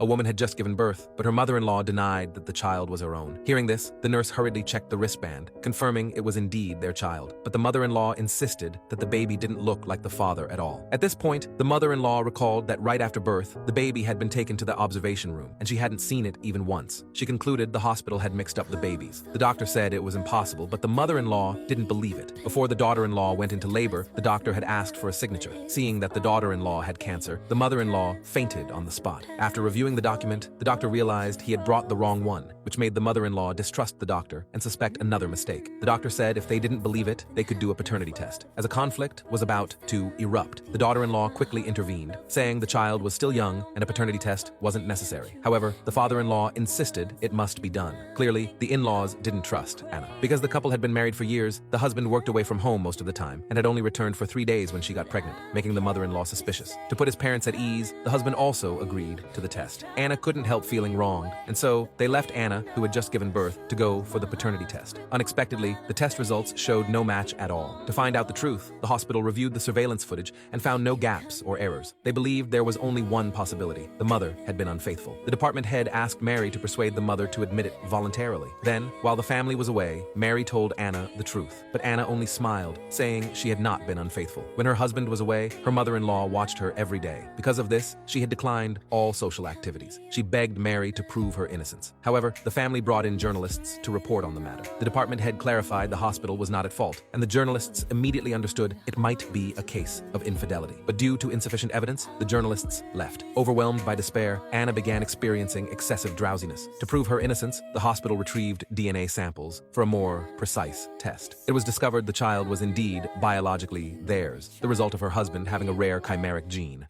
A woman had just given birth, but her mother-in-law denied that the child was her own. Hearing this, the nurse hurriedly checked the wristband, confirming it was indeed their child. But the mother-in-law insisted that the baby didn't look like the father at all. At this point, the mother-in-law recalled that right after birth, the baby had been taken to the observation room, and she hadn't seen it even once. She concluded the hospital had mixed up the babies. The doctor said it was impossible, but the mother-in-law didn't believe it. Before the daughter-in-law went into labor, the doctor had asked for a signature. Seeing that the daughter-in-law had cancer, the mother-in-law fainted on the spot. After reviewing the document, the doctor realized he had brought the wrong one, which made the mother-in-law distrust the doctor and suspect another mistake. The doctor said if they didn't believe it, they could do a paternity test. As a conflict was about to erupt, the daughter-in-law quickly intervened, saying the child was still young and a paternity test wasn't necessary. However, the father-in-law insisted it must be done. Clearly, the in-laws didn't trust Anna. Because the couple had been married for years, the husband worked away from home most of the time and had only returned for 3 days when she got pregnant, making the mother-in-law suspicious. To put his parents at ease, the husband also agreed to the test. Anna couldn't help feeling wronged, and so they left Anna, who had just given birth, to go for the paternity test. Unexpectedly, the test results showed no match at all. To find out the truth, the hospital reviewed the surveillance footage and found no gaps or errors. They believed there was only one possibility: the mother had been unfaithful. The department head asked Mary to persuade the mother to admit it voluntarily. Then, while the family was away, Mary told Anna the truth, but Anna only smiled, saying she had not been unfaithful. When her husband was away, her mother-in-law watched her every day. Because of this, she had declined all social activities. She begged Mary to prove her innocence. However, the family brought in journalists to report on the matter. The department head clarified the hospital was not at fault, and the journalists immediately understood it might be a case of infidelity. But due to insufficient evidence, the journalists left. Overwhelmed by despair, Anna began experiencing excessive drowsiness. To prove her innocence, the hospital retrieved DNA samples for a more precise test. It was discovered the child was indeed biologically theirs, the result of her husband having a rare chimeric gene.